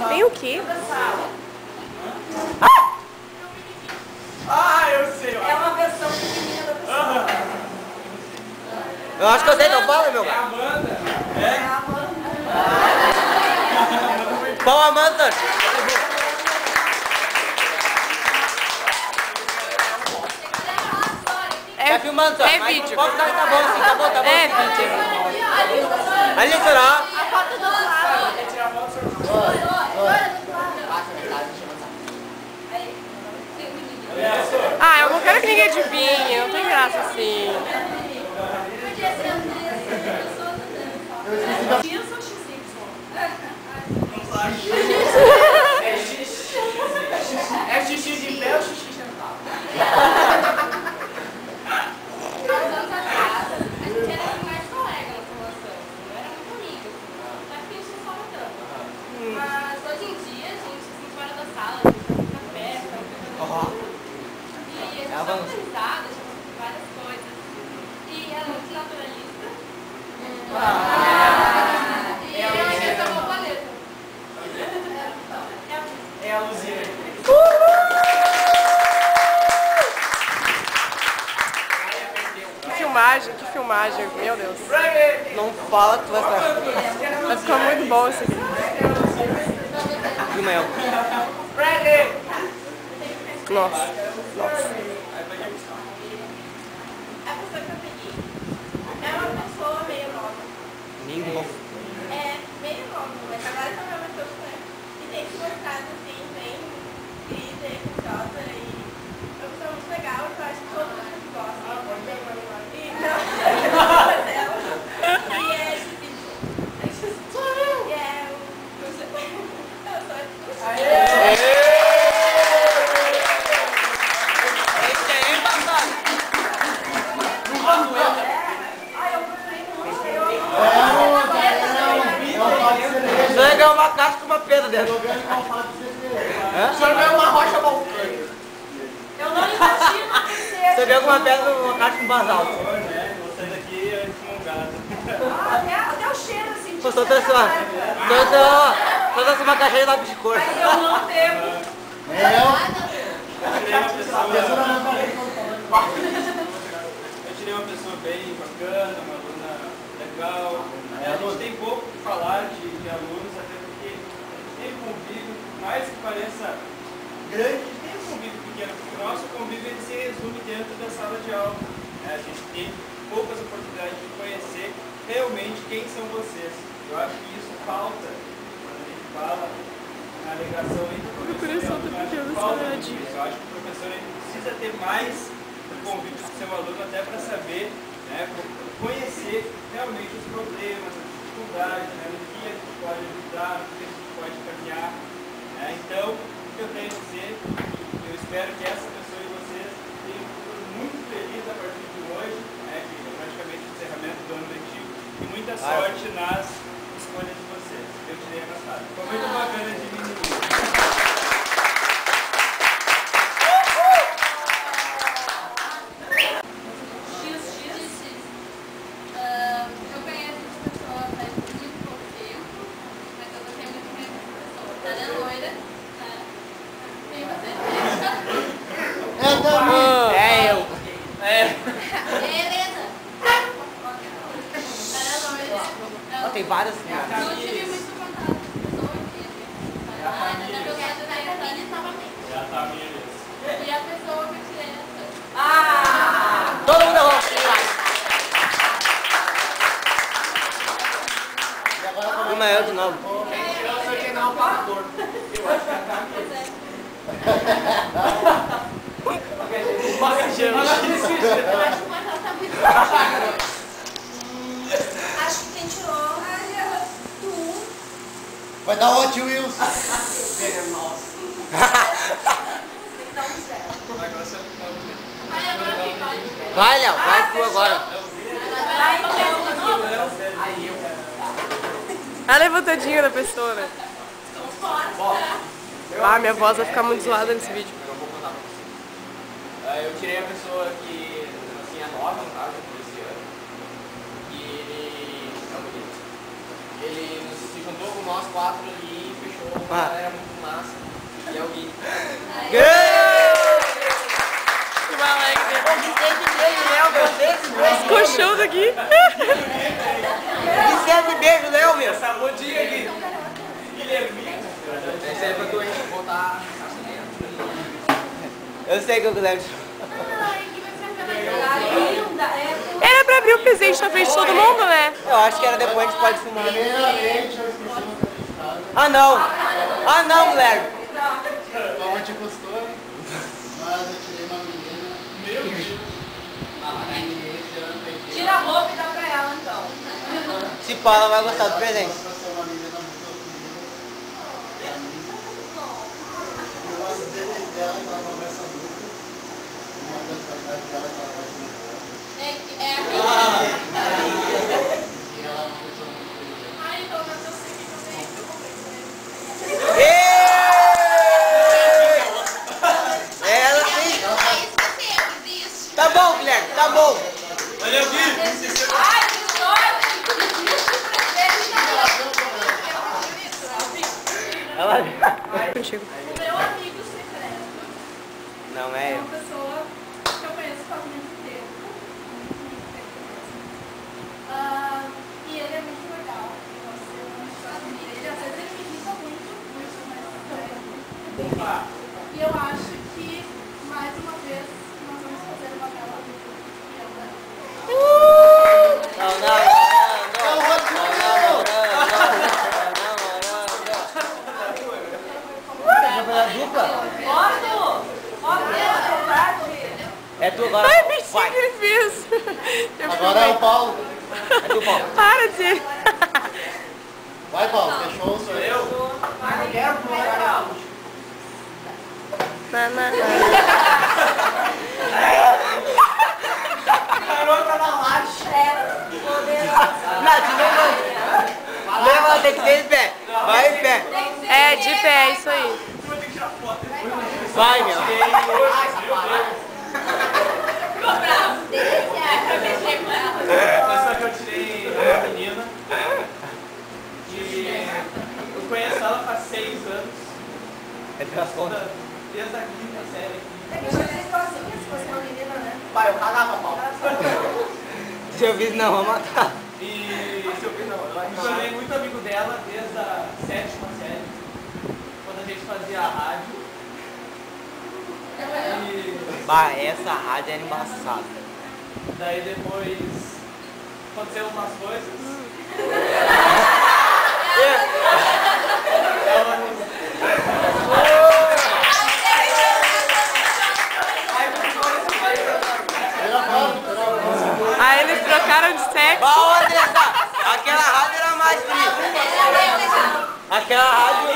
Tem o quê? Ah, eu sei. É uma versão feminina da pessoa. Eu acho que eu sei, então fala, meu É a cara. Amanda. É a Amanda. Qual a Amanda? Tá filmando, só. É Mas vídeo. pode ficar, tá bom, sim, tá bom, tá bom. É vídeo. Ali será? A foto do lado. Quer tirar foto, senhor? Ah, eu não quero que ninguém adivinhe. Não tem graça assim. X ou XY? É xixi de pé ou xixi sentado? Uns anos atrás, a gente era mais colega na formação, não era muito amiga, até porque a gente não fala tanto. Mas hoje em dia, a gente se fora da sala, a gente vai pra festa, e a gente tá organizada, a gente faz várias coisas. E ela é muito naturalista. E eu acho que essa é uma paleta. É a Luzia. Que filmagem, meu Deus. Não fala que tu vai ficar. Vai ficar muito bom isso aqui. Filma eu. Nossa. A pessoa que eu peguei é uma pessoa meio nova. Ninguém. É meio nova, mas agora tá meu pessoa e tem se mostrado assim, bem líder, curiosa e é uma pessoa muito legal, que eu acho que todo mundo gosta. E não, ela. E é difícil. E é eu Você vai ganhar uma caixa com uma pedra dentro. Só ganhou uma rocha volcânica. Eu não imagino a princesa. Você ganhou uma pedra uma caixa com basalto. Você daqui é desmongado. Até o cheiro assim. Pô, só trouxe uma caixa de lápis de cor. Mas eu não devo. Eu tirei uma pessoa bem bacana, uma aluna legal. A gente tem pouco o que falar de alunos, até porque a gente tem convívio, mais que pareça grande, a gente tem um convívio pequeno, porque o nosso convívio ele se resume dentro da sala de aula. A gente tem poucas oportunidades de conhecer realmente quem são vocês. Eu acho que isso falta quando a gente fala na ligação entre o professor e o aluno. Eu acho que o professor ele precisa ter mais do convívio do seu aluno até para saber, né, conhecer realmente os problemas, as dificuldades, né, no que a gente pode ajudar, no que a gente pode caminhar. Né? Então, o que eu tenho a dizer, eu espero que essa pessoa e vocês tenham um futuro muito feliz a partir de hoje, né, que é praticamente o encerramento do ano letivo, e muita sorte nas escolhas de vocês. Eu tirei a passada. Foi muito bacana de mim. Eu conheço essa pessoa faz muito pouco tempo, mas eu gostei muito mesmo dessa pessoa. Ela é loira, né? Tem você? Eu também. É eu. Helena! Ela é loira. Tem várias. Não tive muito contato com essa pessoa aqui. Eu quero estar em Campinas novamente. Já tá minha. E a pessoa que eu tirei nessa. Todo mundo errou. Filma eu de novo. Eu só tinha não um parador. Eu acho que a Tami. Eu acho que o Marcelo tá muito Acho que quem tirou. Tu. Vai dar Hot Wheels. Tem que dar um zero. Vai agora aqui, pode. Vai, Léo. Vai tu agora. Vai, então. A levantadinha da pessoa, né? Ah, minha voz vai ficar muito zoada nesse vídeo. Eu não vou contar pra você. Eu tirei a pessoa que assim, é nova, no caso, desse ano. E ele é bonito. Ele se juntou com nós quatro ali e fechou Era muito massa. E é o Gui. Que alegre. Colchão daqui. Vicente, beijo, Léo, meu. Essa modinha aqui. Guilherme. Essa é pra tu botar. Eu sei que eu lembro. Ai, que vai ser aquela linda. Era pra abrir o presente na frente de todo mundo, né? Eu acho que era depois, a gente pode filmar. Primeiramente, eu esqueci uma coisa. Ah, não. Ah, não, Guilherme. Como te custou, mas eu tirei uma menina. Meu Deus. Esse ano tem que... Tira a roupa e dá pra ela, então. Se pá, ela vai gostar do presente. Pra ser uma menina muito querida. Eu gosto dela na conversa adulta. Uma das qualidades dela que ela vai se mudar. É E ela é uma pessoa muito querida. Ai, então, mas eu sei que também eu comprei Ela sim. Tá bom, Guilherme, tá bom. Olha aqui. Ai, que sorte! Ela... Contigo. O meu amigo secreto Não é é eu. uma pessoa que eu conheço faz muito tempo. E ele é muito legal. Ele às vezes ele me irrita muito, mas e eu acho que mais uma vez nós vamos fazer uma bela dupla. Não, não, não, dupla? É tu agora. Ai, bichinho que ele fez. Agora é o Paulo. É tu, Paulo. Para de... Vai, Paulo, fechou o seu. Na, na, na. Não, se não vai. Leva, tem que ser em pé. Vai em pé. É, de pé, é isso aí. Vai, meu. Essa que eu tirei uma menina. Que eu conheço ela faz 6 anos. É pelas contas. Desde a 5ª série. Vai, eu cagava, Paulo. Se eu fiz, não, vou matar. E eu tornei muito amigo dela desde a 7ª série, quando a gente fazia a rádio. E Bah, essa rádio era embaçada. daí depois aconteceram umas coisas. Ela nos... Aí eles trocaram de sexo. Bah, Andressa, aquela rádio era mais fria. Aquela rádio